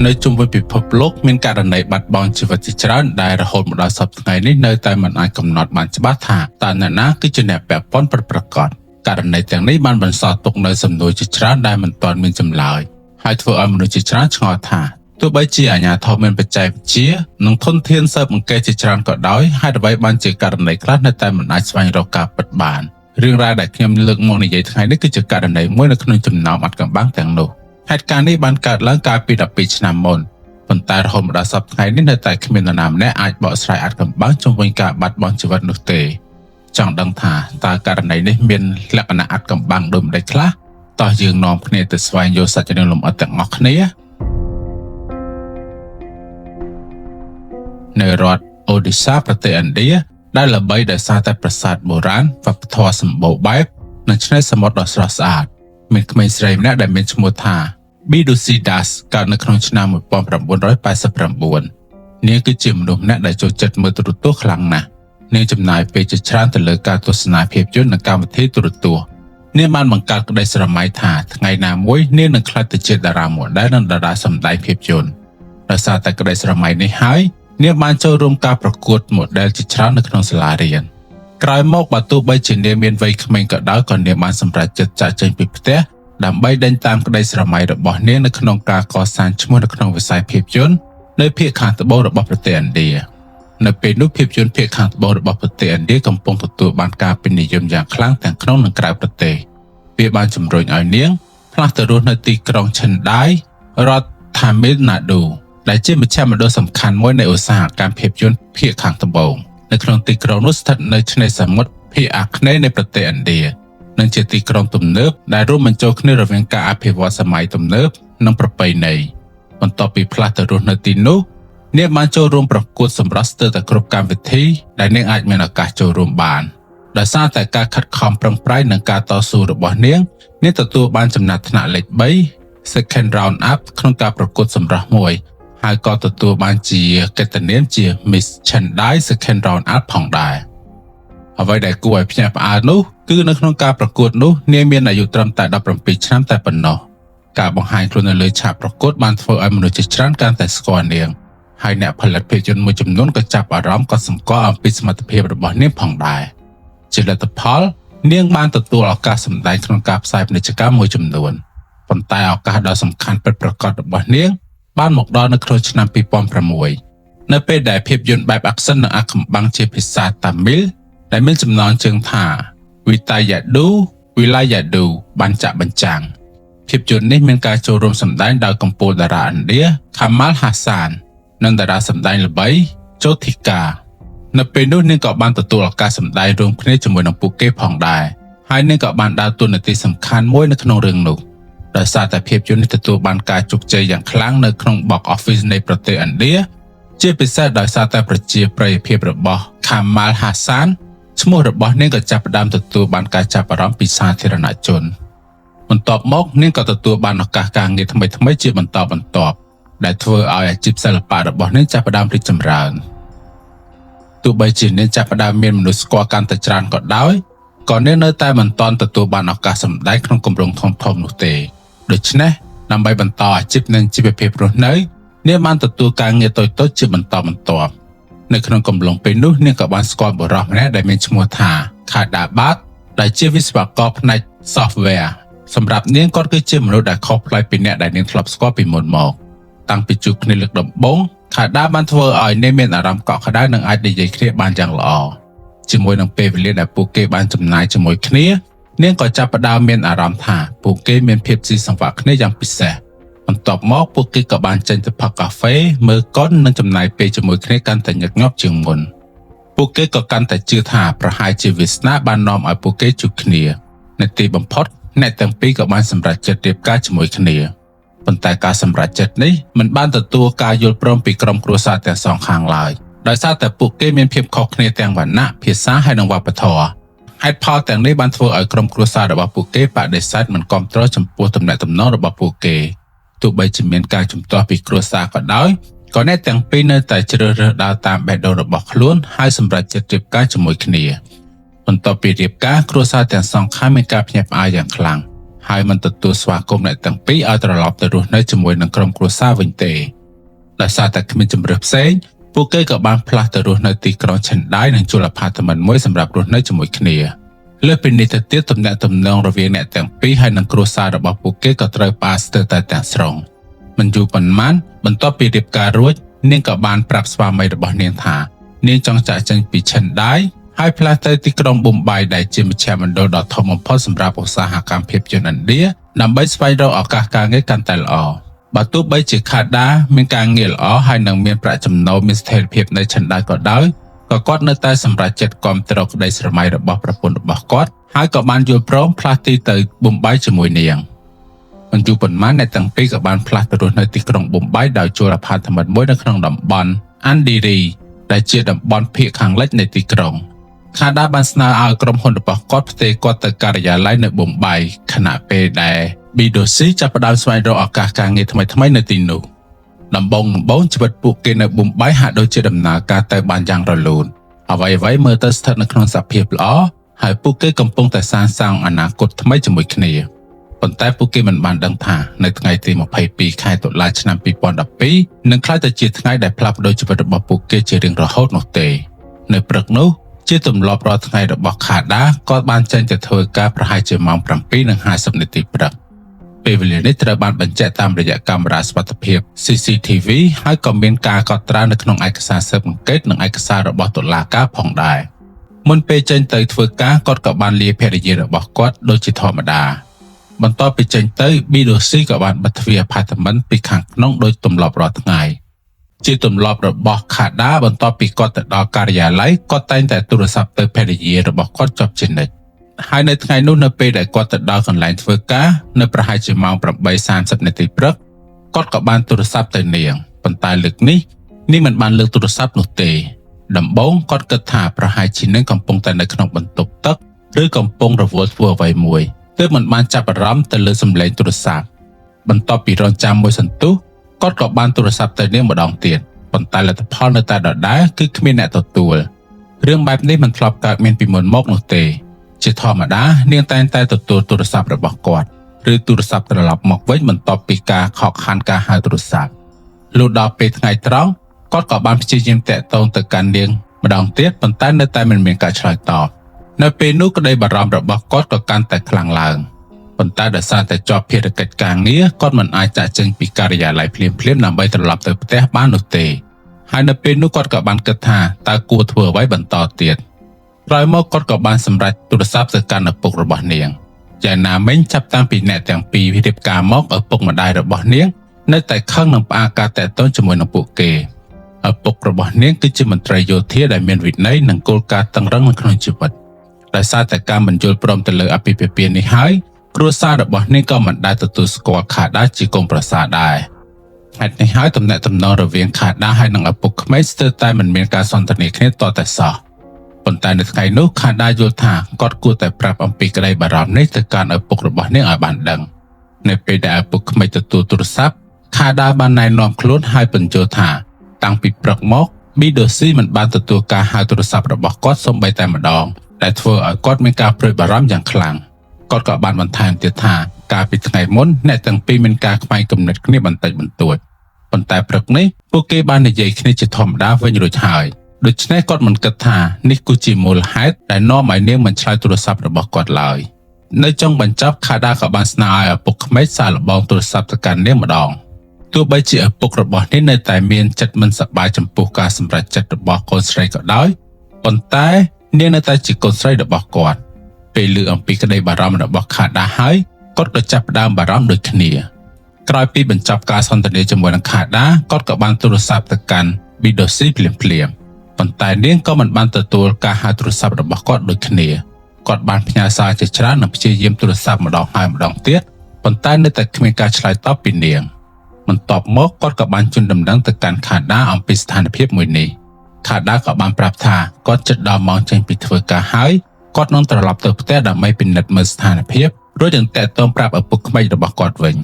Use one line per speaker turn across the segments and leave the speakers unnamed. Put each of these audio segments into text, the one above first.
នៅជុំវិញពិភពលោកមានករណីបាត់បង់ជីវិតជាច្រើនដែលរហូតមកដល់សប្តាហ៍ថ្ងៃនេះនៅតែមិនអាចកំណត់បានច្បាស់ថាតើអ្នកណាគឺជាអ្នកពាក់ព័ន្ធពិតប្រាកដករណីទាំងនេះបានបន្សល់ទុកនូវសំណួរជាច្រើនដែលមិនទាន់មានចម្លើយហើយធ្វើឲ្យមនុស្សជាច្រើនឆ្ងល់ថាទោះបីជាអាជ្ញាធរមានបច្ចេកវិទ្យានិងធនធានស៊ើបអង្កេតជាច្រើនក៏ដោយហេតុអ្វីបានជាករណីខ្លះនៅតែមិនអាចស្វែងរកការពិតបានរឿងរ៉ាវដែលខ្ញុំលើកមកនិយាយថ្ងៃនេះគឺជាករណីមួយនៅក្នុងចំណោមអាថ៌កំបាំងទាំងនោះហេតុការណ៍នេះបានកើតឡើងកាលពី12ឆ្នាំមុនប៉ុន្តែរហូតមកដល់សប្តាហ៍ថ្ងៃនេះនៅតែគ្មាននរណាម្នាក់អាចបកស្រាយអាថ៌កំបាំងជុំវិញការបាត់បង់ជីវិតនោះទេចង់ដឹងថាតើករណីនេះមានលក្ខណៈអាថ៌កំបាំងដូចម្តេចខ្លះតោះយើងនាំគ្នាទៅស្វែងយល់សាច់រឿងលម្អិតទាំងអស់គ្នានៅរដ្ឋអូឌីសាប្រទេសឥណ្ឌាដែលល្បីដោយសារតែប្រាសាទបុរាណវប្បធម៌សម្បូរបែបនិងឆ្នេរសមុទ្រដ៏ស្រស់ស្អាតមានក្មេងស្រីម្នាក់ដែលមានឈ្មោះថា Bidusi Das កើតនៅក្នុងឆ្នាំ1989នាងគឺជាមនុស្សម្នាក់ដែលចូលចិត្តមើលទូរទស្សន៍ខ្លាំងណាស់នាងចំណាយពេលជាច្រើនទៅលើការទស្សនាភាពយន្តនិងកម្មវិធីទូរទស្សន៍នាងបានបង្កើតក្តីស្រមៃថាថ្ងៃណាមួយនាងនឹងក្លាយទៅជាតារាម៉ូដែលនិងតារាសម្ដែងភាពយន្តដោយសារតែក្តីស្រមៃនេះហើយនាងបានចូលរួមការប្រកួតម៉ូដែលជាច្រើននៅក្នុងសាលារៀនក្រោយមកបើទោះបីជានាងមានវ័យក្មេងក៏ដោយក៏នាងបានសម្រេចចិត្តចាកចេញពីផ្ទះដើម្បីដេញតាមក្តីស្រមៃរបស់នាងនៅក្នុងការកសាងឈ្មោះនៅក្នុងវិស័យភាពយន្តនៅភាគខាងត្បូងរបស់ប្រទេសឥណ្ឌានៅពេលនោះភាពយន្តភាគខាងត្បូងរបស់ប្រទេសឥណ្ឌាកំពុងទទួលបានការពេញនិយមយ៉ាងខ្លាំងទាំងក្នុងនិងក្រៅប្រទេសវាបានជំរុញឲ្យនាងផ្លាស់ទៅរស់នៅទីក្រុង Chennai រដ្ឋ Tamil Nadu ដែលជាមជ្ឈមណ្ឌលសំខាន់មួយនៃឧស្សាហកម្មភាពយន្តភាគខាងត្បូងនៅក្នុងទីក្រុងនោះស្ថិតនៅឆ្នេរសមុទ្រភាគអាគ្នេយ៍នៃប្រទេសឥណ្ឌានិងជាទីក្រុងទំនើបដែលរួមបញ្ចូលគ្នារវាងការអភិវឌ្ឍសម័យទំនើបនិងប្រពៃណីបន្ទាប់ពីផ្លាស់ទៅរស់នៅទីនោះនាងបានចូលរួមប្រកួតសម្រស់ស្ទើរតែគ្រប់កម្មវិធីដែលនាងអាចមានឱកាសចូលរួមបានដោយសារតែការខិតខំប្រឹងប្រែងនិងការតស៊ូរបស់នាងទទួលបានចំណាត់ថ្នាក់លេខ3 Second Round Up ក្នុងការប្រកួតសម្រស់មួយហើយក៏ទទួលបានជាកិត្តិនាមជា Miss Chennai Second Round Up ផងដែរអ្វីដែលគួរឲ្យភ្ញាក់ផ្អើលនោះគឺនៅក្នុងការប្រកួតនោះនាងមានអាយុត្រឹមតែ17ឆ្នាំតែប៉ុណ្ណោះការបង្ហាញខ្លួននៅលើឆាកប្រកួតបានធ្វើឲ្យមនុស្សជាច្រើនកាន់តែស្គាល់នាងហើយអ្នកផលិតភាពយន្តមួយចំនួនក៏ចាប់អារម្មណ៍ក៏សម្គាល់អំពីសមត្ថភាពរបស់នាងផងដែរជាលទ្ធផលនាងបានទទួលឱកាសសម្ដែងក្នុងការផ្សាយពាណិជ្ជកម្មមួយចំនួនប៉ុន្តែឱកាសដ៏សំខាន់ពិតប្រាកដរបស់នាងបានមកដល់នៅក្នុងឆ្នាំ2006នៅពេលដែលភាពយន្តបែបអាក់សិននិងអាថ៌កំបាំងជាភាសាតាមីលដែលមានចំណងជើងថា Vitayadu Vilayadu បានចាក់បញ្ចាំងភាពយន្តនេះមានការចូលរួមសម្ដែងដោយកំពូលតារាឥណ្ឌា Kamal Haasan និងតារាសម្ដែងល្បី Jyotika នៅពេលនោះនាងក៏បានទទួលឱកាសសម្ដែងរួមគ្នាជាមួយនឹងពួកគេផងដែរហើយនាងក៏បានដើរតួនាទីសំខាន់មួយនៅក្នុងរឿងនោះដោយសារតែភាពយន្តនេះទទួលបានការជោគជ័យយ៉ាងខ្លាំងនៅក្នុង box office នៃប្រទេសឥណ្ឌាជាពិសេសដោយសារតែប្រជាប្រិយភាពរបស់ Kamal Haasan ឈ្មោះរបស់នាងក៏ចាប់ផ្ដើមទទួលបានការចាប់អារម្មណ៍ពីសាធារណជនបន្ទាប់មកនាងក៏ទទួលបានឱកាសការងារថ្មីៗជាបន្តបន្ទាប់ដែលធ្វើឲ្យអាជីពសិល្បៈរបស់នាងចាប់ផ្ដើមរីកចម្រើនទោះបីជានាងចាប់ផ្ដើមមានមនុស្សស្គាល់កាន់តែច្រើនក៏ដោយក៏នាងនៅតែមិនទាន់ទទួលបានឱកាសសម្ដែងក្នុងគម្រោងធំៗនោះទេដូច្នេះដើម្បីបន្តអាជីពនិងជីវភាពរស់នៅនាងបានទទួលការងារតូចៗជាបន្តបន្ទាប់នៅក្នុងកំឡុងពេលនោះនាងក៏បានស្គាល់បុរសម្នាក់ដែលមានឈ្មោះថា Khadabat ដែលជាវិស្វករផ្នែក software សម្រាប់នាងគាត់គឺជាមនុស្សដែលខុសប្លែកពីអ្នកដែលនាងធ្លាប់ស្គាល់ពីមុនមកតាំងពីជួបគ្នាលើកដំបូង Khada បានធ្វើឲ្យនាងមានអារម្មណ៍កក់ក្ដៅនិងអាចនិយាយគ្នាបានយ៉ាងល្អជាមួយនឹងពេលវេលាដែលពួកគេបានចំណាយជាមួយគ្នានាងក៏ចាប់ផ្ដើមមានអារម្មណ៍ថាពួកគេមានភាពស៊ីសង្វាក់គ្នាយ៉ាងពិសេសបន្ទាប់មកពួកគេក៏បានចេញទៅផឹកកាហ្វេមើលកុននិងចំណាយពេលជាមួយគ្នាកាន់តែញឹកញាប់ជាងមុនពួកគេក៏កាន់តែជឿថាប្រហែលជាវាសនាបាននាំឲ្យពួកគេជួបគ្នានៅទីបំផុតអ្នកទាំងពីរក៏បានសម្រេចចិត្តរៀបការជាមួយគ្នាប៉ុន្តែការសម្រេចចិត្តនេះមិនបានទទួលការយល់ព្រមពីក្រុមគ្រួសារទាំងសងខាងឡើយដោយសារតែពួកគេមានភាពខុសគ្នាទាំងវណ្ណៈភាសាហើយនិងវប្បធម៌ហេតុផលទាំងនេះបានធ្វើឲ្យក្រុមគ្រួសាររបស់ពួកគេបដិសេធមិនគាំទ្រចំពោះទំនាក់ទំនងរបស់ពួកគេទោះបីជាមានការជំទាស់ពីគ្រួសារក៏ដោយក៏អ្នកទាំងពីរនៅតែជ្រើសរើសដើរតាមបេះដូងរបស់ខ្លួនហើយសម្រេចចិត្តរៀបការជាមួយគ្នាបន្ទាប់ពីរៀបការគ្រួសារទាំងសងខាងមានការភ្ញាក់ផ្អើលយ៉ាងខ្លាំង ហើយមិនទទួលស្វាគមន៍អ្នកទាំងពីរឲ្យត្រឡប់ទៅរស់នៅជាមួយនឹងក្រុមគ្រួសារវិញទេដោយសារតែគ្មានជម្រើសផ្សេងពួកគេក៏បានផ្លាស់ទៅរស់នៅទីក្រុងឆេនដៃនិងជួលអាផាតមិនមួយសម្រាប់រស់នៅជាមួយគ្នាលើសពីនេះទៅទៀតទំនាក់ទំនងរវាងអ្នកទាំងពីរហើយនិងគ្រួសាររបស់ពួកគេក៏ត្រូវផ្អាកស្ទើរតែទាំងស្រុងមិនយូរប៉ុន្មានបន្ទាប់ពីរៀបការរួចនាងក៏បានប្រាប់ស្វាមីរបស់នាងថានាងចង់ចាកចេញពីឆេនដៃហើយផ្លាស់ទៅទីក្រុងប៊ុំបៃដែលជាមជ្ឈមណ្ឌលដ៏ធំបំផុតសម្រាប់ឧស្សាហកម្មភាពយន្តឥណ្ឌាដើម្បីស្វែងរកឱកាសការងារកាន់តែល្អបើទោះបីជាខាដាមានការងារល្អហើយនឹងមានប្រាក់ចំណូលមានស្ថិរភាពនៅឆេនដៃក៏ដោយក៏គាត់នៅតែសម្រេចចិត្តគាំទ្រក្តីស្រមៃរបស់ប្រពន្ធរបស់គាត់ហើយក៏បានយល់ព្រមផ្លាស់ទីទៅប៊ុំបៃជាមួយនាងមិនយូរប៉ុន្មានអ្នកទាំងពីរក៏បានផ្លាស់ទៅរស់នៅទីក្រុងប៊ុំបៃដោយជួលអាផាតមិនមួយនៅក្នុងតំបន់អាន់ឌីរីដែលជាតំបន់ភាគខាងលិចនៃទីក្រុងខាដាបានស្នើឲ្យក្រុមហ៊ុនរបស់គាត់ផ្ទេរគាត់ទៅការិយាល័យនៅប៊ុំបៃខណៈពេលដែលប៊ីដូស៊ីចាប់ផ្ដើមស្វែងរកឱកាសការងារថ្មីៗនៅទីនោះដំបូងជីវិតពួកគេនៅប៊ុំបៃហាក់ដូចជាដំណើរការទៅបានយ៉ាងរលូនអ្វីៗមើលទៅស្ថិតនៅក្នុងសភាពល្អហើយពួកគេកំពុងតែសាងសង់អនាគតថ្មីជាមួយគ្នាប៉ុន្តែពួកគេមិនបានដឹងថានៅថ្ងៃទី22ខែតុលាឆ្នាំ2012នឹងក្លាយទៅជាថ្ងៃដែលផ្លាស់ប្ដូរជីវិតរបស់ពួកគេជារៀងរហូតនោះទេនៅព្រឹកនោះជាទម្លាប់រាល់ថ្ងៃរបស់ខាដាក៏បានចេញទៅធ្វើការប្រហែលជាម៉ោង 7:50 នាទីព្រឹកពេលវេលានេះត្រូវបានបញ្ជាក់តាមរយៈកាមេរ៉ាសុវត្ថិភាព CCTV ហើយក៏មានការកត់ត្រានៅក្នុងឯកសារស៊ើបអង្កេតនិងឯកសាររបស់តុលាការផងដែរមុនពេលចេញទៅធ្វើការគាត់ក៏បានលាភរិយារបស់គាត់ដូចជាធម្មតាបន្ទាប់ពីចេញទៅប៊ីដូស៊ីក៏បានបិទទ្វារអាផាតមិនពីខាងក្នុងដោយទម្លាប់រាល់ថ្ងៃជាទម្លាប់របស់ខាដាបន្ទាប់ពីគាត់ទៅដល់ការិយាល័យគាត់តែងតែទូរស័ព្ទទៅភរិយារបស់គាត់ជាប់ជានិច្ចហើយនៅថ្ងៃនោះនៅពេលដែលគាត់ទៅដល់កន្លែងធ្វើការនៅប្រហែលជាម៉ោង 8:30 នាទីព្រឹកគាត់ក៏បានទូរស័ព្ទទៅនាងប៉ុន្តែលើកនេះនាងមិនបានលើកទូរស័ព្ទនោះទេដំបូងគាត់គិតថាប្រហែលជានាងកំពុងតែនៅក្នុងបន្ទប់ទឹកឬកំពុងរវល់ធ្វើអ្វីមួយទើបមិនបានចាប់អារម្មណ៍ទៅលើសំឡេងទូរស័ព្ទបន្ទាប់ពីរងចាំមួយសន្ទុះគាត់ក៏បានទូរស័ព្ទទៅនាងម្ដងទៀតប៉ុន្តែលទ្ធផលនៅតែដដែលគឺគ្មានអ្នកទទួលរឿងបែបនេះមិនធ្លាប់កើតមានពីមុនមកនោះទេជាធម្មតានាងតែងតែទទួលទូរស័ព្ទរបស់គាត់ឬទូរស័ព្ទត្រឡប់មកវិញបន្ទាប់ពីការខកខានការហៅទូរស័ព្ទលុះដល់ពេលថ្ងៃត្រង់គាត់ក៏បានព្យាយាមតាក់ទងទៅកាន់នាងម្ដងទៀតប៉ុន្តែនៅតែមិនមានការឆ្លើយតបនៅពេលនោះក្តីបារម្ភរបស់គាត់ក៏កាន់តែខ្លាំងឡើងប៉ុន្តែដោយសារតែជាប់ភារកិច្ចការងារគាត់មិនអាចចាកចេញពីការិយាល័យភ្លាមៗដើម្បីត្រឡប់ទៅផ្ទះបាននោះទេហើយនៅពេលនោះគាត់ក៏បានគិតថាតើគួរធ្វើអ្វីបន្តទៀតក្រោយមកគាត់ក៏បានសម្រេចទូរស័ព្ទទៅកាន់ឪពុករបស់នាងយ៉ាងណាមិញចាប់តាំងពីអ្នកទាំងពីររៀបការមកឪពុកម្ដាយរបស់នាងនៅតែខឹងនឹងផ្អាកការតាក់ទងជាមួយនឹងពួកគេឪពុករបស់នាងគឺជាមន្ត្រីយោធាដែលមានវិន័យនិងគោលការណ៍តឹងរ៉ឹងនៅក្នុងជីវិតដោយសារតែការមិនយល់ព្រមទៅលើអាពាហ៍ពិពាហ៍នេះហើយគ្រួសាររបស់នាងក៏មិនដែលទទួលស្គាល់ខាដាជាកូនប្រសារដែរហេតុនេះហើយទំនាក់ទំនងរវាងខាដាហើយនិងឪពុកក្មេងស្ទើរតែមិនមានការសន្ទនាគ្នាទាល់តែសោះប៉ុន្តែនៅថ្ងៃនោះខាដាយល់ថាគាត់គួរតែប្រាប់អំពីក្តីបារម្ភនេះទៅកាន់ឪពុករបស់នាងឲ្យបានដឹងនៅពេលដែលឪពុកក្មេងទទួលទូរស័ព្ទខាដាបានណែនាំខ្លួនហើយបញ្ជាក់ថាតាំងពីព្រឹកមកប៊ីដូស៊ីមិនបានទទួលការហៅទូរស័ព្ទរបស់គាត់សូម្បីតែម្ដងដែលធ្វើឲ្យគាត់មានការព្រួយបារម្ភយ៉ាងខ្លាំងគាត់ក៏បានបន្ថែមទៀតថាកាលពីថ្ងៃមុនអ្នកទាំងពីរមានការខ្វែងគំនិតគ្នាបន្តិចបន្តួចប៉ុន្តែព្រឹកនេះពួកគេបាននិយាយគ្នាជាធម្មតាវិញរួចហើយដូច្នេះគាត់មិនគិតថានេះគឺជាមូលហេតុដែលនាំឲ្យនាងមិនឆ្លើយទូរស័ព្ទរបស់គាត់ឡើយនៅចុងបញ្ចប់ខាដាក៏បានស្នើឲ្យឪពុកក្មេងសាកល្បងទូរស័ព្ទទៅកាន់នាងម្ដងទោះបីជាឪពុករបស់នាងនៅតែមានចិត្តមិនសប្បាយចំពោះការសម្រេចចិត្តរបស់កូនស្រីក៏ដោយប៉ុន្តែនាងនៅតែជាកូនស្រីរបស់គាត់ពេលឮអំពីក្តីបារម្ភរបស់ខាដាហើយគាត់ក៏ចាប់ផ្ដើមបារម្ភដូចគ្នាក្រោយពីបញ្ចប់ការសន្ទនាជាមួយនឹងខាដាគាត់ក៏បានទូរស័ព្ទទៅកាន់ប៊ីដូស៊ីភ្លាមប៉ុន្តែនាងក៏មិនបានទទួលការហៅទូរស័ព្ទរបស់គាត់ដូចគ្នាគាត់បានផ្ញើសារជាច្រើននិងព្យាយាមទូរស័ព្ទម្ដងហើយម្ដងទៀតប៉ុន្តែនៅតែគ្មានការឆ្លើយតបពីនាងបន្ទាប់មកគាត់ក៏បានជូនដំណឹងទៅកាន់ខាដាអំពីស្ថានភាពមួយនេះខាដាក៏បានប្រាប់ថាគាត់ជិតដល់ម៉ោងចេញពីធ្វើការហើយគាត់នឹងត្រឡប់ទៅផ្ទះដើម្បីពិនិត្យមើលស្ថានភាពរួចនឹងតាក់ទងប្រាប់ឪពុកក្មេករបស់គាត់វិញ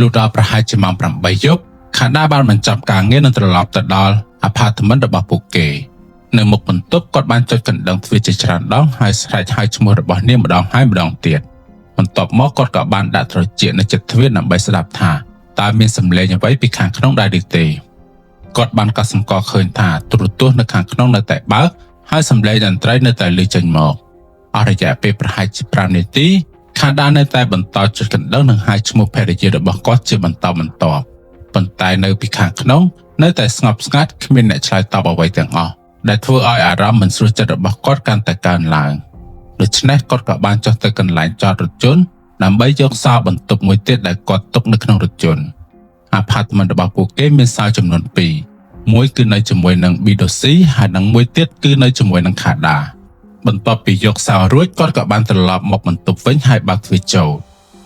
លុះដល់ប្រហែលជាម៉ោង 8 យប់ខាដាបានបញ្ចប់ការងារនិងត្រឡប់ទៅដល់អាផាតមិនរបស់ពួកគេនៅមុខបន្ទប់គាត់បានចុចកណ្ដឹងទ្វារជាច្រើនដងហើយស្រែកហៅឈ្មោះរបស់នាងម្ដងហើយម្ដងទៀត បន្ទាប់មកគាត់ក៏បានដាក់ត្រចៀកនៅជិតទ្វារដើម្បីស្ដាប់ថាតើមានសម្លេងអ្វីពីខាងក្នុងដែរឬទេគាត់បានកត់សម្គាល់ឃើញថាទូរទស្សន៍នៅខាងក្នុងនៅតែបើកហើយសម្លេងតន្ត្រីនៅតែឮចេញមកអស់រយៈពេលប្រហែលជា5នាទីខាដានៅតែបន្តចុចកណ្ដឹងនិងហៅឈ្មោះភរិយារបស់គាត់ជាបន្តបន្ទាប់ប៉ុន្តែនៅពីខាងក្នុងនៅតែស្ងប់ស្ងាត់គ្មានអ្នកឆ្លើយតបអ្វីទាំងអស់ដែលធ្វើឲ្យអារម្មណ៍មិនស្រួលចិត្តរបស់គាត់កាន់តែកើនឡើងដូច្នេះគាត់ក៏បានចុះទៅកន្លែងចតរថយន្តដើម្បីយកសោបន្ទប់មួយទៀតដែលគាត់ទុកនៅក្នុងរថយន្តអាផាតមិនរបស់ពួកគេមានសោចំនួន2មួយគឺនៅជាមួយនឹង Bidosi ហើយនិងមួយទៀតគឺនៅជាមួយនឹង Khada បន្ទាប់ពីយកសោរួចគាត់ក៏បានត្រឡប់មកបន្ទប់វិញហើយបើកទ្វារចូល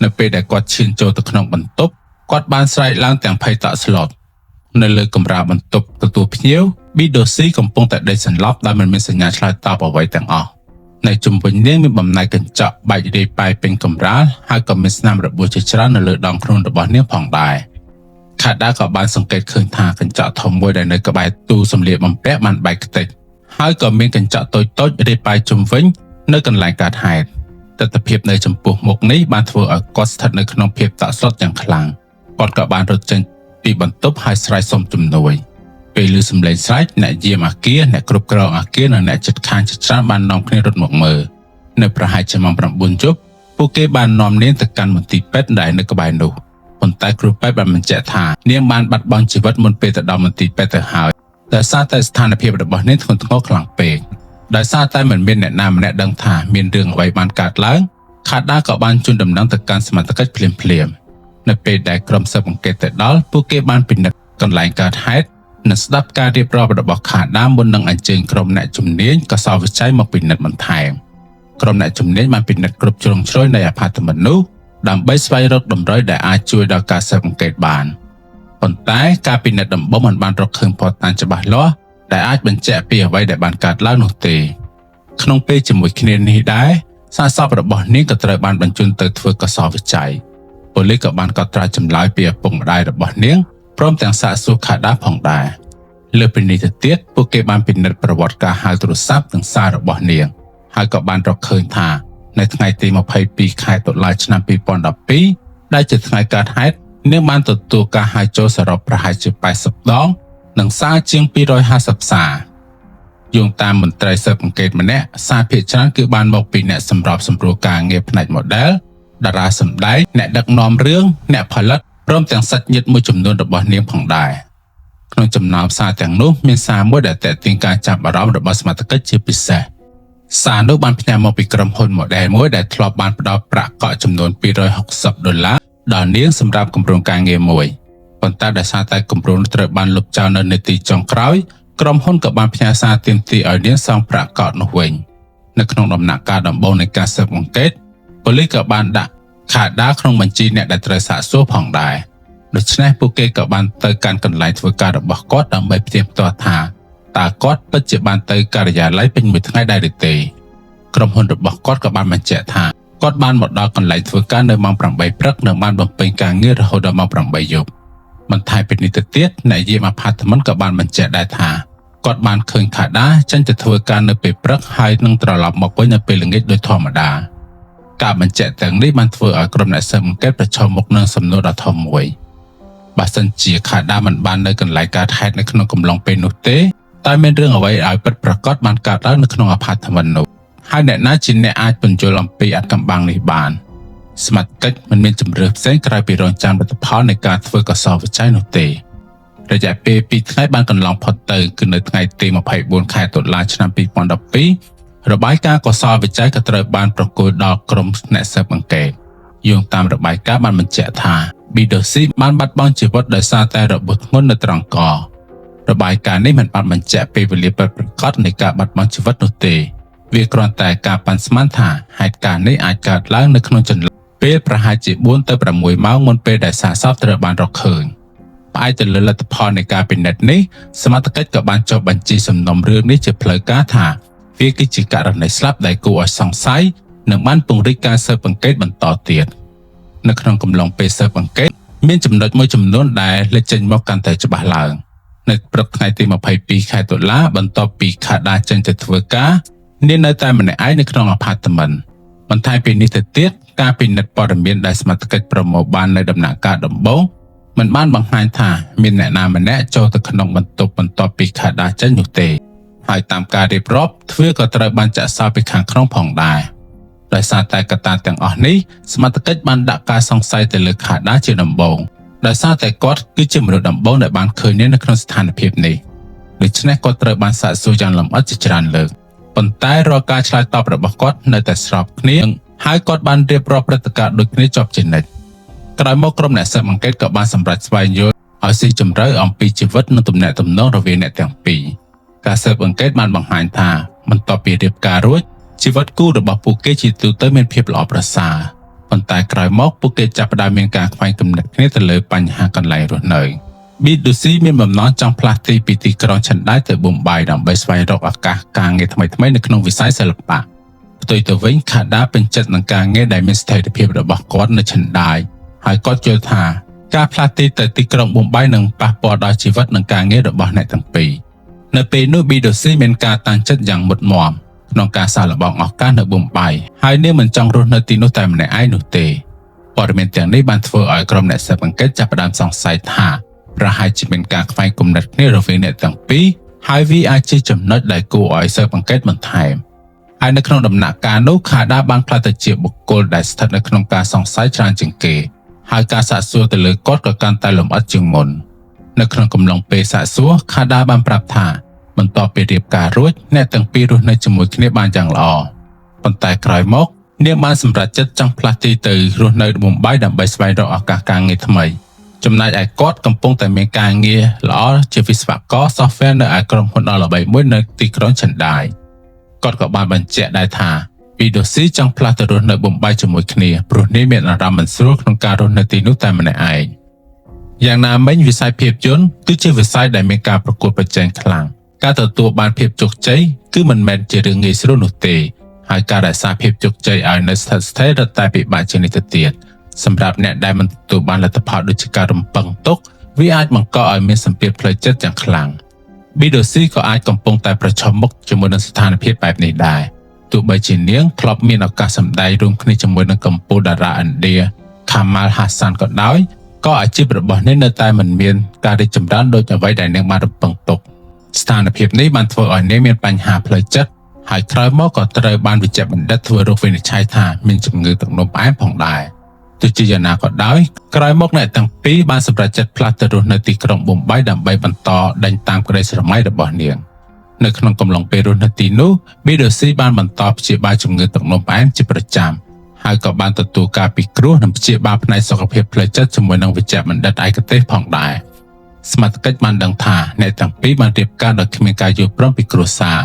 នៅពេលដែលគាត់ឈានចូលទៅក្នុងបន្ទប់គាត់បានស្រែកឡើងទាំងភ័យតក់ស្លុតនៅលើកម្រាលបន្ទប់ទទួលភ្ញៀវ Bidosi កំពុងតែដេកសន្លប់ដោយមិនមានសញ្ញាឆ្លើយតបអ្វីទាំងអស់នៅជុំវិញនាងមានបំណែកកញ្ចក់បែករាយប៉ាយពេញកម្រាលហើយក៏មានស្នាមរបួសជាច្រើននៅលើដងខ្លួនរបស់នាងផងដែរKhada ក៏បានសង្កេតឃើញថាកញ្ចក់ធំមួយដែលនៅក្បែរទូសម្លៀកបំពាក់បានបែកខ្ទេចហើយក៏មានកញ្ចក់តូចៗរាយប៉ាយជុំវិញនៅកន្លែងកើតហេតុទិដ្ឋភាពនៅចំពោះមុខនេះបានធ្វើឲ្យគាត់ស្ថិតនៅក្នុងភាពតក់ស្លុតយ៉ាងខ្លាំងគាត់ក៏បានរត់ចេញពីបន្ទប់ហើយស្រែកសុំជំនួយពេលឮសំឡេងស្រែកអ្នកយាមអគារអ្នកគ្រប់គ្រងអគារនិងអ្នកជិតខាងជាច្រើនបាននាំគ្នារត់មកមើលនៅប្រហែលជាម៉ោង9យប់ពួកគេបាននាំនាងទៅកាន់មន្ទីរពេទ្យដែលនៅក្បែរនោះប៉ុន្តែគ្រូពេទ្យបានបញ្ជាក់ថានាងបានបាត់បង់ជីវិតមុនពេលទៅដល់មន្ទីរពេទ្យទៅហើយដោយសារតែស្ថានភាពរបស់នាងធ្ងន់ធ្ងរខ្លាំងពេកដោយសារតែមិនមានអ្នកណាម្នាក់ដឹងថាមានរឿងអ្វីបានកើតឡើងKhadaក៏បានជូនដំណឹងទៅកាន់សមត្ថកិច្ចភ្លាមៗនៅពេលដែលក្រុមស៊ើបអង្កេតទៅដល់ពួកគេបានពិនិត្យកន្លែងកើតហេតុនិងស្ដាប់ការរៀបរាប់របស់ Khada មុននឹងអញ្ជើញក្រុមអ្នកជំនាញកសោវិច័យមកពិនិត្យបន្ថែមក្រុមអ្នកជំនាញបានពិនិត្យគ្រប់ជ្រុងជ្រោយនៃអាផាតមិននោះដើម្បីស្វែងរកតម្រុយដែលអាចជួយដល់ការស៊ើបអង្កេតបានប៉ុន្តែការពិនិត្យដំបូងមិនបានរកឃើញភស្តុតាងច្បាស់លាស់ដែលអាចបញ្ជាក់ពីអ្វីដែលបានកើតឡើងនោះទេក្នុងពេលជាមួយគ្នានេះដែរសារសពរបស់នាងក៏ត្រូវបានបញ្ជូនទៅធ្វើកសោវិច័យប៉ូលីសក៏បានកត់ត្រាចម្លើយពីឪពុកម្ដាយរបស់នាងព្រមទាំងសាកសួរKhadaផងដែរលើពីនេះទៅទៀតពួកគេបានពិនិត្យប្រវត្តិការហៅទូរស័ព្ទនិងសាររបស់នាងហើយក៏បានរកឃើញថានៅថ្ងៃទី22ខែតុលាឆ្នាំ2012ដែលជាថ្ងៃកើតហេតុនាងបានទទួលការហៅចូលសរុបប្រហែលជា80ដងនិងសារជាង250សារយោងតាមមន្ត្រីស៊ើបអង្កេតម្នាក់សារភាគច្រើនគឺបានមកពីអ្នកសម្របសម្រួលការងារផ្នែក model តារាសម្ដែងអ្នកដឹកនាំរឿងអ្នកផលិតព្រមទាំងសាច់ញាតិមួយចំនួនរបស់នាងផងដែរក្នុងចំណោមសារទាំងនោះមានសារមួយដែលទាក់ទាញការចាប់អារម្មណ៍របស់សមត្ថកិច្ចជាពិសេសសារនោះបានផ្ញើមកពីក្រុមហ៊ុន model មួយដែលធ្លាប់បានផ្ដល់ប្រាក់កក់ចំនួន$260ដល់នាងសម្រាប់គម្រោងការងារមួយប៉ុន្តែដោយសារតែគម្រោងត្រូវបានលុបចោលនៅនាទីចុងក្រោយក្រុមហ៊ុនក៏បានផ្ញើសារទាមទារឲ្យនាងសងប្រាក់កក់នោះវិញនៅក្នុងដំណាក់កាលដំបូងនៃការស៊ើបអង្កេតប៉ូលីសក៏បានដាក់ Khada ក្នុងបញ្ជីអ្នកដែលត្រូវសាកសួរផងដែរដូច្នេះពួកគេក៏បានទៅកាន់កន្លែងធ្វើការរបស់គាត់ដើម្បីផ្ទៀងផ្ទាត់ថាតើគាត់ពិតជាបានទៅការិយាល័យពេញមួយថ្ងៃដែរឬទេក្រុមហ៊ុនរបស់គាត់ក៏បានបញ្ជាក់ថាគាត់បានមកដល់កន្លែងធ្វើការនៅម៉ោង8ព្រឹកនិងបានបំពេញការងាររហូតដល់ម៉ោង8យប់បន្ថែមពីនេះទៅទៀតអ្នកយាមអាផាតមិនក៏បានបញ្ជាក់ដែរថាគាត់បានឃើញKhadaចេញទៅធ្វើការនៅពេលព្រឹកហើយនឹងត្រឡប់មកវិញនៅពេលល្ងាចដោយធម្មតាការបញ្ជាក់ទាំងនេះបានធ្វើឲ្យក្រុមអ្នកស៊ើបអង្កេតប្រឈមមុខនឹងសំណួរដ៏ធំមួយបើសិនជា Khada មិនបាននៅកន្លែងកើតហេតុនៅក្នុងកំឡុងពេលនោះទេតែមានរឿងអ្វីឲ្យពិតប្រាកដបានកើតឡើងនៅក្នុងអាផាតមិននោះហើយអ្នកណាជាអ្នកអាចបញ្យល់អំពីអត្ថកម្បាំងនេះបានសមត្ថកិច្ចមិនមានជំរឿនផ្សេងក្រៅពីរងចាំលទ្ធផលនៃការធ្វើកសោវិច័យនោះទេរយៈពេល2ថ្ងៃបានកន្លងផុតទៅគឺនៅថ្ងៃទី24ខែតុលាឆ្នាំ2012របាយការណ៍កសោវិច័យក៏ត្រូវបានប្រគល់ដល់ក្រុមអ្នកស៊ើបអង្កេតយោងតាមរបាយការណ៍បានបញ្ជាក់ថា Bidosi បានបាត់បង់ជីវិតដោយសារតែរបួសធ្ងន់នៅត្រង់ករបាយការណ៍នេះមិនបានបញ្ជាក់ពេលវេលាពិតប្រាកដនៃការបាត់បង់ជីវិតនោះទេវាគ្រាន់តែការប៉ាន់ស្មានថាហេតុការណ៍នេះអាចកើតឡើងនៅក្នុងចន្លោះពេលប្រហែលជា4ទៅ6ម៉ោងមុនពេលដែលសារសពត្រូវបានរកឃើញផ្អែកទៅលើលទ្ធផលនៃការពិនិត្យនេះសមត្ថកិច្ចក៏បានចុះបញ្ជីសំណុំរឿងនេះជាផ្លូវការថាវាគឺជាករណីស្លាប់ដែលគួរឲ្យសង្ស័យនិងបានពង្រីកការស៊ើបអង្កេតបន្តទៀតនៅក្នុងកំឡុងពេលស៊ើបអង្កេតមានចំណុចមួយចំនួនដែលលេចចេញមកកាន់តែច្បាស់ឡើងនៅព្រឹកថ្ងៃទី22ខែតុលាបន្ទាប់ពីKhadaចេញទៅធ្វើការនាងនៅតែម្នាក់ឯងនៅក្នុងអាផាតមិនបន្ថែមពីនេះទៅទៀត ការពិនិត្យព័ត៌មានដែលសមត្ថកិច្ចប្រមូលបាននៅដំណាក់កាលដំបូងមិនបានបង្ហាញថាមានអ្នកណាម្នាក់ចូលទៅក្នុងបន្ទប់បន្ទាប់ពីខាដាចេញនោះទេហើយតាមការរៀបរាប់ទ្វារក៏ត្រូវបានចាក់សោពីខាងក្នុងផងដែរដោយសារតែកត្តាទាំងអស់នេះសមត្ថកិច្ចបានដាក់ការសង្ស័យទៅលើខាដាជាដំបូងដោយសារតែគាត់គឺជាមនុស្សដំបូងដែលបានឃើញនៅក្នុងស្ថានភាពនេះដូច្នេះគាត់ត្រូវបានសាកសួរយ៉ាងលម្អិតជាច្រើនលើកប៉ុន្តែរាល់ការឆ្លើយតបរបស់គាត់នៅតែស្របគ្នាហើយគាត់បានរៀបរាប់ព្រឹត្តិការណ៍ដូចគ្នាជាប់ជានិច្ចក្រោយមកក្រុមអ្នកស៊ើបអង្កេតក៏បានសម្រេចស្វែងយល់ឲ្យស៊ីជម្រៅអំពីជីវិតនិងទំនាក់ទំនងរវាងអ្នកទាំងពីរការស៊ើបអង្កេតបានបង្ហាញថាបន្ទាប់ពីរៀបការរួចជីវិតគូរបស់ពួកគេជាទូទៅមានភាពល្អប្រសើរប៉ុន្តែក្រោយមកពួកគេចាប់ផ្ដើមមានការខ្វែងគំនិតគ្នាទៅលើបញ្ហាកន្លែងរស់នៅ B2C មានបំណងចង់ផ្លាស់ទីពីទីក្រុងឆិនដៃទៅប៊ុំបៃដើម្បីស្វែងរកឱកាសការងារថ្មីៗនៅក្នុងវិស័យសិល្បៈផ្ទុយទៅវិញខាដាពេញចិត្តនឹងការងារដែលមានស្ថិរភាពរបស់គាត់នៅឆិនដៃហើយគាត់យល់ថាការផ្លាស់ទីទៅទីក្រុងប៊ុំបៃនឹងប៉ះពាល់ដល់ជីវិតនិងការងាររបស់អ្នកទាំងពីរនៅពេលនោះ B2C មានការតាំងចិត្តយ៉ាងមុតមាំក្នុងការសាកល្បងឱកាសនៅប៊ុំបៃហើយនាងមិនចង់រស់នៅទីនោះតែម្នាក់ឯងនោះទេព័ត៌មានទាំងនេះបានធ្វើឲ្យក្រុមអ្នកស៊ើបអង្កេតចាប់ផ្ដើមសង្ស័យថាប្រហែលជាមានការខ្វែងគំនិតគ្នារវាងអ្នកទាំងពីរហើយវាអាចជាចំណុចដែលគួរឲ្យស៊ើបអង្កេតបន្ថែមហើយនៅក្នុងដំណាក់កាលនោះខាដាបានក្លាយទៅជាបុគ្គលដែលស្ថិតនៅក្នុងការសង្ស័យច្រើនជាងគេហើយការសាកសួរទៅលើគាត់ក៏កាន់តែលម្អិតជាងមុននៅក្នុងកំឡុងពេលសាកសួរខាដាបានប្រាប់ថាបន្ទាប់ពីរៀបការរួចអ្នកទាំងពីររស់នៅជាមួយគ្នាបានយ៉ាងល្អប៉ុន្តែក្រោយមកនាងបានសម្រេចចិត្តចង់ផ្លាស់ទីទៅរស់នៅប៊ុំបៃដើម្បីស្វែងរកឱកាសការងារថ្មីចំណែកឯគាត់កំពុងតែមានការងារល្អជាវិស្វករ software នៅឯក្រុមហ៊ុនដ៏ល្បីមួយនៅទីក្រុងឆិនដៃគាត់ក៏បានបញ្ជាក់ដែរថា B2C ចង់ផ្លាស់ទៅរស់នៅប៊ុំបៃជាមួយគ្នាព្រោះនាងមានអារម្មណ៍មិនស្រួលក្នុងការរស់នៅទីនោះតែម្នាក់ឯងយ៉ាងណាមិញវិស័យភាពយន្តគឺជាវិស័យដែលមានការប្រកួតប្រជែងខ្លាំងការទទួលបានភាពជោគជ័យគឺមិនមែនជារឿងងាយស្រួលនោះទេហើយការរក្សាភាពជោគជ័យឲ្យនៅស្ថិតស្ថេររឹតតែពិបាកជាងនេះទៅទៀតសម្រាប់អ្នកដែលមិនទទួលបានលទ្ធផលដូចជាការរំពឹងទុកវាអាចបង្កឲ្យមានសម្ពាធផ្លូវចិត្តយ៉ាងខ្លាំង B2C ក៏អាចកំពុងតែប្រឈមមុខជាមួយនឹងស្ថានភាពបែបនេះដែរទោះបីជានាងធ្លាប់មានឱកាសសម្ដែងរួមគ្នាជាមួយនឹងកំពូលតារាឥណ្ឌា Kamal Haasan ក៏ដោយក៏អាជីពរបស់នាងនៅតែមិនមានការរីកចម្រើនដូចអ្វីដែលនាងបានរំពឹងទុកស្ថានភាពនេះបានធ្វើឲ្យនាងមានបញ្ហាផ្លូវចិត្តហើយក្រោយមកក៏ត្រូវបានវេជ្ជបណ្ឌិតធ្វើរោគវិនិច្ឆ័យថាមានជំងឺទឹកនោមផ្អែមផងដែរទោះជាយ៉ាងណាក៏ដោយក្រោយមកអ្នកទាំងពីរបានសម្រេចចិត្តផ្លាស់ទៅរស់នៅទីក្រុងប៊ុំបៃដើម្បីបន្តដេញតាមក្តីស្រមៃរបស់នាងនៅក្នុងកំឡុងពេលរស់នៅទីនោះ B2C បានបន្តព្យាបាលជំងឺទឹកនោមផ្អែមជាប្រចាំហើយក៏បានទទួលការពិគ្រោះនិងព្យាបាលផ្នែកសុខភាពផ្លូវចិត្តជាមួយនឹងវេជ្ជបណ្ឌិតឯកទេសផងដែរសមត្ថកិច្ចបានដឹងថាអ្នកទាំងពីរបានរៀបការដោយគ្មានការយល់ព្រមពីគ្រួសារ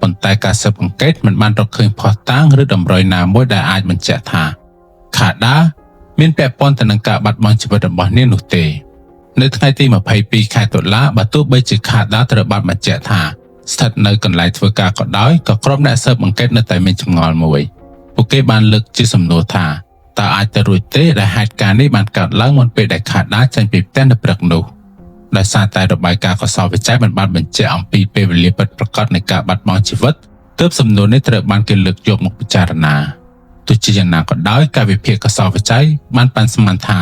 ប៉ុន្តែការស៊ើបអង្កេតមិនបានរកឃើញភស្តុតាងឬតម្រុយណាមួយដែលអាចបញ្ជាក់ថាខាដាមានពាក់ព័ន្ធទៅនឹងការបាត់បង់ជីវិតរបស់នាងនោះទេនៅថ្ងៃទី22ខែតុលាបើទោះបីជាខាដាត្រូវបានបញ្ជាក់ថាស្ថិតនៅកន្លែងធ្វើការក៏ដោយក៏ក្រុមអ្នកស៊ើបអង្កេតនៅតែមានចម្ងល់មួយពួកគេបានលើកជាសំណួរថាតើអាចទៅរួចទេដែលហេតុការណ៍នេះបានកើតឡើងមុនពេលដែលខាដាចេញពីផ្ទះនៅព្រឹកនោះដោយសារតែរបាយការណ៍កសោវិច័យបានបញ្ជាក់អំពីពេលវេលាពិតប្រាកដនៃការបាត់បង់ជីវិតទើបសំណួរនេះត្រូវបានគេលើកយកមកពិចារណាទោះជាយ៉ាងណាក៏ដោយការវិភាគកសោវិច័យបានប៉ាន់ស្មានថា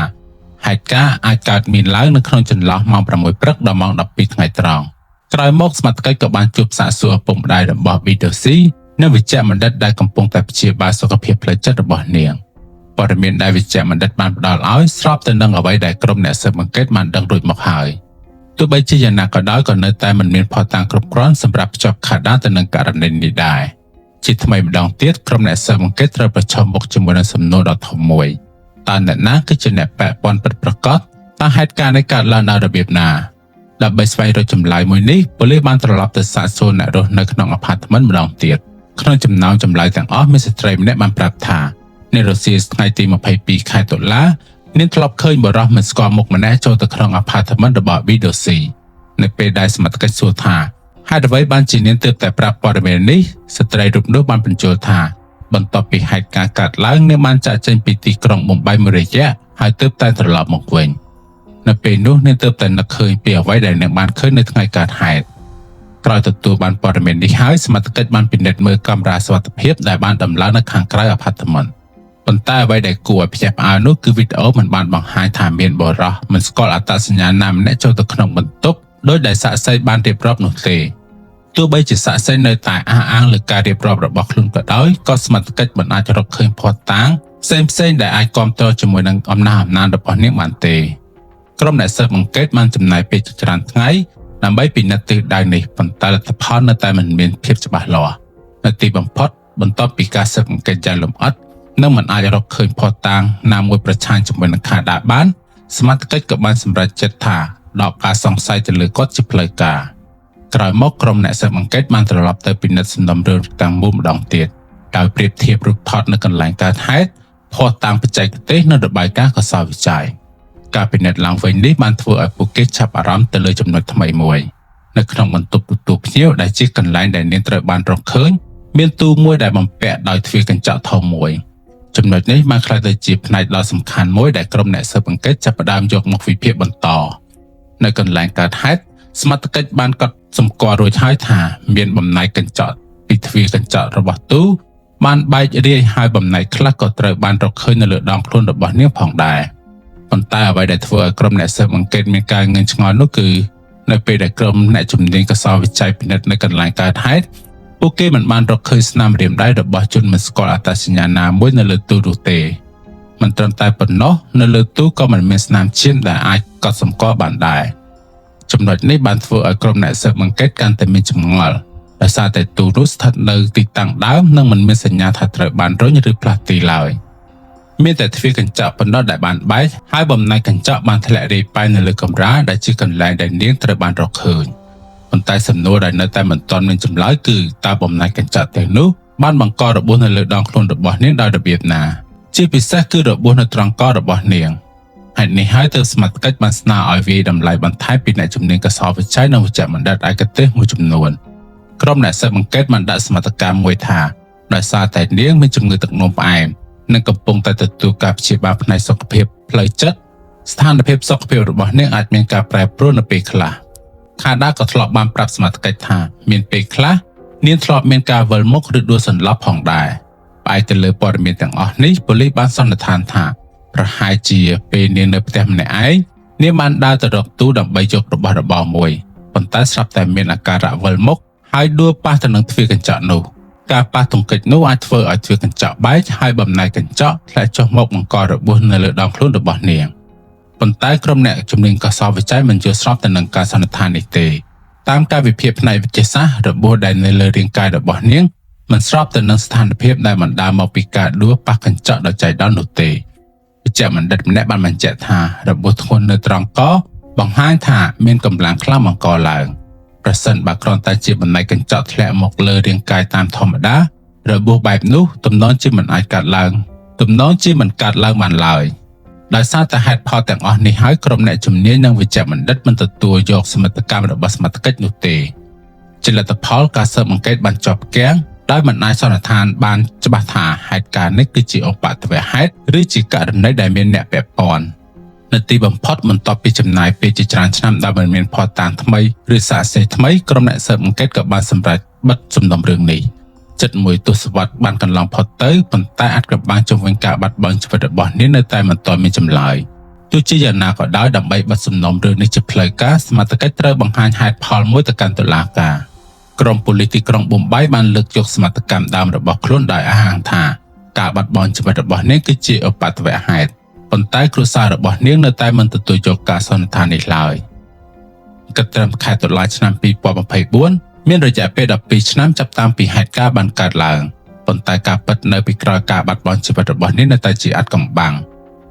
ហេតុការណ៍អាចកើតមានឡើងនៅក្នុងចន្លោះម៉ោង6ព្រឹកដល់ម៉ោង12ថ្ងៃត្រង់ក្រោយមកសមត្ថកិច្ចក៏បានជួបសាកសួរឪពុកម្ដាយរបស់ B2C និងវេជ្ជបណ្ឌិតដែលកំពុងតែព្យាបាលសុខភាពផ្លូវចិត្តរបស់នាងព័ត៌មានដែលវេជ្ជបណ្ឌិតបានផ្ដល់ឲ្យស្របទៅនឹងអ្វីដែលក្រុមអ្នកស៊ើបអង្កេតបានដឹងរួចមកហើយទោះបីជាយ៉ាងណាក៏ដោយក៏នៅតែមិនមានភស្តុតាងគ្រប់គ្រាន់សម្រាប់ភ្ជាប់ខាដាទៅនឹងករណីនេះដែរជាថ្មីម្ដងទៀតក្រុមអ្នកស៊ើបអង្កេតត្រូវប្រឈមមុខជាមួយនឹងសំណួរដ៏ធំមួយតើអ្នកណាគឺជាអ្នកពាក់ព័ន្ធពិតប្រាកដតើហេតុការណ៍នេះកើតឡើងដោយរបៀបណាដើម្បីស្វែងរកចម្លើយមួយនេះប៉ូលីសបានត្រឡប់ទៅសាកសួរអ្នករស់នៅក្នុងអាផាតមិនម្ដងទៀតក្នុងចំណោមចម្លើយទាំងអស់មានស្ត្រីម្នាក់បានប្រាប់ថានៅរសៀលថ្ងៃទី22ខែតុលានាងធ្លាប់ឃើញបុរសមិនស្គាល់មុខម្នាក់ចូលទៅក្នុងអាផាតមិនរបស់ B2C នៅពេលដែលសមត្ថកិច្ចសួរថាហេតុអ្វីបានជានាងទើបតែប្រាប់ព័ត៌មាននេះស្ត្រីរូបនោះបានបញ្ជាក់ថាបន្ទាប់ពីហេតុការណ៍កើតឡើងនាងបានចាកចេញពីទីក្រុងប៊ុំបៃមួយរយៈហើយទើបតែត្រឡប់មកវិញនៅពេលនោះនាងទើបតែនឹកឃើញពីអ្វីដែលនាងបានឃើញនៅថ្ងៃកើតហេតុក្រោយទទួលបានព័ត៌មាននេះហើយសមត្ថកិច្ចបានពិនិត្យមើលកាមេរ៉ាសុវត្ថិភាពដែលបានដំឡើងនៅខាងក្រៅអាផាតមិនប ប៉ុន្តែអ្វីដែលគួរឲ្យភ្ញាក់ផ្អើលនោះគឺវីដេអូមិនបានបង្ហាញថាមានបរិះមិនស្គាល់អត្តសញ្ញាណណាម្នាក់ចូលទៅក្នុងបន្ទប់ដោយដែលសាក្សីបានរៀបរាប់នោះទេទោះបីជាសាក្សីនៅតែអះអាងលើការរៀបរាប់របស់ខ្លួនក៏ដោយក៏សមត្ថកិច្ចមិនអាចរកឃើញភស្តុតាងផ្សេងៗដែលអាចគាំទ្រជាមួយនឹងអំណះអំណាងរបស់នាងបានទេក្រុមអ្នកស៊ើបអង្កេតបានចំណាយពេលច្រើនថ្ងៃដើម្បីពិនិត្យទិសដៅនេះប៉ុន្តែលទ្ធផលនៅតែមិនមានភាពច្បាស់លាស់នៅទីបំផុតបន្ទាប់ពីការស៊ើបអង្កេតយ៉ាងលម្អិតនិងមិនអាចរកឃើញភស្តុតាងណាមួយប្រឆាំងជាមួយនឹងខែដាបានសមត្ថកិច្ចក៏បានសម្រេចចិត្តថាដកការសង្ស័យទៅលើគាត់ជាផ្លូវការក្រោយមកក្រុមអ្នកស៊ើបអង្កេតបានត្រឡប់ទៅពិនិត្យសំណុំរឿងទាំងមូលម្ដងទៀតដោយប្រៀបធៀបរូបថតនៅកន្លែងកើតហេតុភស្តុតាងបច្ចេកទេសនិងរបាយការណ៍កសោវិច័យការពិនិត្យឡើងវិញនេះបានធ្វើឲ្យពួកគេចាប់អារម្មណ៍ទៅលើចំណុចថ្មីមួយនៅក្នុងបន្ទប់ទទួលភ្ញៀវដែលជាកន្លែងដែលនាងត្រូវបានរកឃើញមានទូមួយដែលបំពាក់ដោយទ្វារកញ្ចក់ធំមួយចំណុចនេះបានក្លាយទៅជាផ្នែកដ៏សំខាន់មួយដែលក្រុមអ្នកស៊ើបអង្កេតចាប់ផ្ដើមយកមកវិភាគបន្តនៅកន្លែងកើតហេតុសមត្ថកិច្ចបានកត់សម្គាល់រួចហើយថាមានបំណែកកញ្ចក់ពីទ្វារកញ្ចក់របស់ទូបានបែករាយហើយបំណែកខ្លះក៏ត្រូវបានរកឃើញនៅលើដងខ្លួនរបស់នាងផងដែរប៉ុន្តែអ្វីដែលធ្វើឲ្យក្រុមអ្នកស៊ើបអង្កេតមានការងឿងឆ្ងល់នោះគឺនៅពេលដែលក្រុមអ្នកជំនាញកសោវិច័យពិនិត្យនៅកន្លែងកើតហេតុពួកគេមិនបានរកឃើញស្នាមរាមដៃរបស់ជនមិនស្គាល់អត្តសញ្ញាណណាមួយនៅលើទូនោះទេមិនត្រឹមតែប៉ុណ្ណោះនៅលើទូក៏មិនមានស្នាមឈាមដែលអាចកត់សម្គាល់បានដែរចំណុចនេះបានធ្វើឲ្យក្រុមអ្នកស៊ើបអង្កេតកាន់តែមានចម្ងល់ដោយសារតែទូនោះស្ថិតនៅទីតាំងដើមនិងមិនមានសញ្ញាថាត្រូវបានរុញឬផ្លាស់ទីឡើយមានតែទ្វារកញ្ចក់ប៉ុណ្ណោះដែលបានបែកហើយបំណែកកញ្ចក់បានធ្លាក់រាយប៉ាយនៅលើកម្រាលដែលជាកន្លែងដែលនាងត្រូវបានរកឃើញប៉ុន្តែសំណួរដែលនៅតែមិនទាន់មានចម្លើយគឺតើបំណែកកញ្ចក់ទាំងនោះបានបង្ករបួសនៅលើដងខ្លួនរបស់នាងដោយរបៀបណាជាពិសេសគឺរបួសនៅត្រង់ករបស់នាងហេតុនេះហើយទើបសមត្ថកិច្ចបានស្នើឲ្យវាយតម្លៃបន្ថែមពីអ្នកជំនាញកសោវិច័យនិងវិជ្ជបណ្ឌិតឯកទេសមួយចំនួនក្រុមអ្នកស៊ើបអង្កេតបានដាក់សមត្ថកិច្ចមួយថាដោយសារតែនាងមានជំងឺទឹកនោមផ្អែមនិងកំពុងតែទទួលការព្យាបាលផ្នែកសុខភាពផ្លូវចិត្តស្ថានភាពសុខភាពរបស់នាងអាចមានការប្រែប្រួលនៅពេលខ្លះខាដាក៏ធ្លាប់បានប្រាប់សមត្ថកិច្ចថាមានពេលខ្លះនាងធ្លាប់មានការវិលមុខឬដួលសន្លប់ផងដែរផ្អែកទៅលើព័ត៌មានទាំងអស់នេះប៉ូលីសបានសន្និដ្ឋានថាប្រហែលជាពេលនាងនៅផ្ទះម្នាក់ឯងនាងបានដើរទៅរកទូដើម្បីយករបស់របរមួយប៉ុន្តែស្រាប់តែមានអាការៈវិលមុខហើយដួលប៉ះទៅនឹងទ្វារកញ្ចក់នោះការប៉ះទង្គិចនោះអាចធ្វើឲ្យទ្វារកញ្ចក់បែកហើយបំណែកកញ្ចក់ធ្លាក់ចុះមកបង្ករបួសនៅលើដងខ្លួនរបស់នាងប៉ុន្តែក្រុមអ្នកជំនាញកសោវិច័យមិនយល់ស្របទៅនឹងការសន្និដ្ឋាននេះទេតាមការវិភាគផ្នែកវិទ្យាសាស្ត្ររបួសដែលនៅលើរាងកាយរបស់នាងមិនស្របទៅនឹងស្ថានភាពដែលបណ្ដាលមកពីការដួលប៉ះកញ្ចក់ដោយចៃដន្យនោះទេវិជ្ជបណ្ឌិតម្នាក់បានបញ្ជាក់ថារបួសធ្ងន់នៅត្រង់កបង្ហាញថាមានកម្លាំងខ្លាំងបង្កឡើងប្រសិនបើគ្រាន់តែជាបណ្ដាញកញ្ចក់ធ្លាក់មកលើរាងកាយតាមធម្មតារបួសបែបនោះទំនងជាមិនអាចកើតឡើងបានឡើយដោយសារតែហេតុផលទាំងអស់នេះហើយក្រុមអ្នកជំនាញនិងវិជ្ជបណ្ឌិតមិនទទួលយកសមិទ្ធកម្មរបស់សមត្ថកិច្ចនោះទេជាលទ្ធផលការស៊ើបអង្កេតបានជាប់គាំងដោយមិនអាចសន្និដ្ឋានបានច្បាស់ថាហេតុការណ៍នេះគឺជាឧបទ្ទវហេតុឬជាករណីដែលមានអ្នកពាក់ព័ន្ធនៅទីបំផុតបន្ទាប់ពីចំណាយពេលជាច្រើនឆ្នាំដែលមិនមានភស្តុតាងថ្មីឬសាក្សីថ្មីក្រុមអ្នកស៊ើបអង្កេតក៏បានសម្រេចបិទសំណុំរឿងនេះជិតមួយទសវត្សរ៍បានកន្លងផុតទៅប៉ុន្តែអាចក្បាំងជុំវិញការបាត់បង់ជីវិតរបស់នាងនៅតែមិនទាន់មានចម្លើយទោះជាយ៉ាងណាក៏ដោយដើម្បីបិទសំណុំរឿងនេះជាផ្លូវការសមត្ថកិច្ចត្រូវបង្ហាញហេតុផលមួយទៅកាន់តុលាការក្រុមប៉ូលីសទីក្រុងប៊ុំបែបានលើកយកសមត្ថកម្មដើមរបស់ខ្លួនដោយអះអាងថាការបាត់បង់ជីវិតរបស់នាងគឺជាឧបទ្ទវហេតុប៉ុន្តែគ្រួសាររបស់នាងនៅតែមិនទទួលយកការសន្និដ្ឋាននេះឡើយគិតត្រឹមខែតុលាឆ្នាំ2024មានរយៈពេល12ឆ្នាំចាប់តាំងពីហេតុការណ៍បានកើតឡើងប៉ុន្តែការពិតនៅពីក្រោយការបាត់បង់ជីវិតរបស់នាងនៅតែជាអាថ៌កំបាំង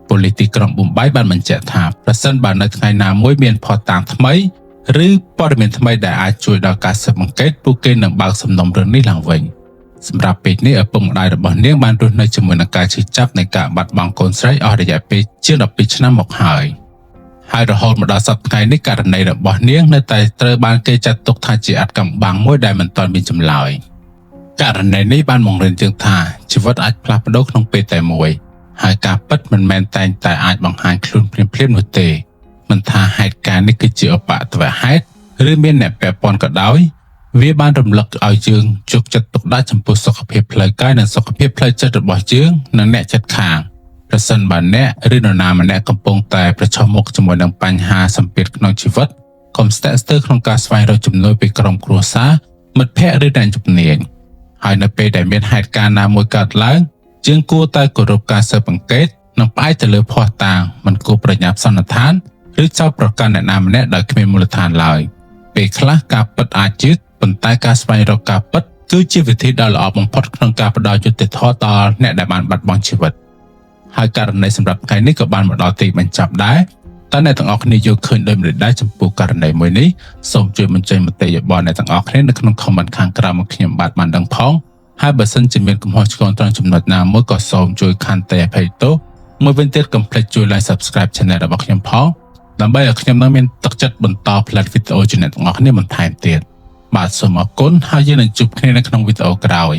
ប៉ូលីសទីក្រុងប៊ុំបែបានបញ្ជាក់ថាប្រសិនបើនៅថ្ងៃណាមួយមានភស្តុតាងថ្មីឬព័ត៌មានថ្មីដែលអាចជួយដល់ការស៊ើបអង្កេតពួកគេនឹងបើកសំណុំរឿងនេះឡើងវិញសម្រាប់ពេលនេះឪពុកម្ដាយរបស់នាងបានរស់នៅជាមួយនឹងការឈឺចាប់នៃការបាត់បង់កូនស្រីអស់រយៈពេលជាង12ឆ្នាំមកហើយរហូតមកដល់សប្តាហ៍ថ្ងៃនេះករណីរបស់នាងនៅតែត្រូវបានគេចាត់ទុកថាជាអាថ៌កំបាំងមួយដែលមិនទាន់មានចម្លើយករណីនេះបានបង្រៀនយើងថាជីវិតអាចផ្លាស់ប្ដូរក្នុងពេលតែមួយហើយការពិតមិនមែនតែងតែអាចបង្ហាញខ្លួនភ្លាមៗនោះទេមិនថាហេតុការណ៍នេះគឺជាឧបទ្ទវហេតុឬមានអ្នកពាក់ព័ន្ធក៏ដោយ វាបានរំលឹកឲ្យយើងយកចិត្តទុកដាក់ចំពោះសុខភាពផ្លូវកាយនិងសុខភាពផ្លូវចិត្តរបស់យើងនិងអ្នកជិតខាងប្រសិនបើអ្នកឬនរណាម្នាក់កំពុងតែប្រឈមមុខជាមួយនឹងបញ្ហាសម្ពាធក្នុងជីវិតកុំស្ទាក់ស្ទើរក្នុងការស្វែងរកជំនួយពីក្រុមគ្រួសារមិត្តភ័ក្តិឬអ្នកជំនាញហើយនៅពេលដែលមានហេតុការណ៍ណាមួយកើតឡើងយើងគួរតែគោរពការស៊ើបអង្កេតនិងផ្អែកទៅលើភស្តុតាងមិនគួរប្រញាប់សន្និដ្ឋានឬចោទប្រកាន់អ្នកណាម្នាក់ដោយគ្មានមូលដ្ឋានឡើយពេលខ្លះការពិតអាចយឺតប៉ុន្តែការស្វែងរកការពិតគឺជាវិធីដ៏ល្អបំផុតក្នុងការផ្ដល់យុត្តិធម៌ដល់អ្នកដែលបានបាត់បង់ជីវិតហើយករណីសម្រាប់ថ្ងៃនេះក៏បានមកដល់ទីបញ្ចប់ដែរតើអ្នកទាំងអស់គ្នាយល់ឃើញដូចម្តេចដែរចំពោះករណីមួយនេះសូមជួយបញ្ចេញមតិយោបល់អ្នកទាំងអស់គ្នានៅក្នុង comment ខាងក្រោមមកខ្ញុំបាទបានដឹងផងហើយបើសិនជាមានកំហុសឆ្គងត្រង់ចំណុចណាមួយក៏សូមជួយខន្តីអភ័យទោសមួយវិញទៀតកុំភ្លេចជួយ like subscribe channel របស់ខ្ញុំផងដើម្បីឲ្យខ្ញុំនឹងមានទឹកចិត្តបន្តផលិតវីដេអូជាអ្នកទាំងអស់គ្នាបន្ថែមទៀតបាទសូមអរគុណហើយយើងនឹងជួបគ្នានៅក្នុងវីដេអូក្រោយ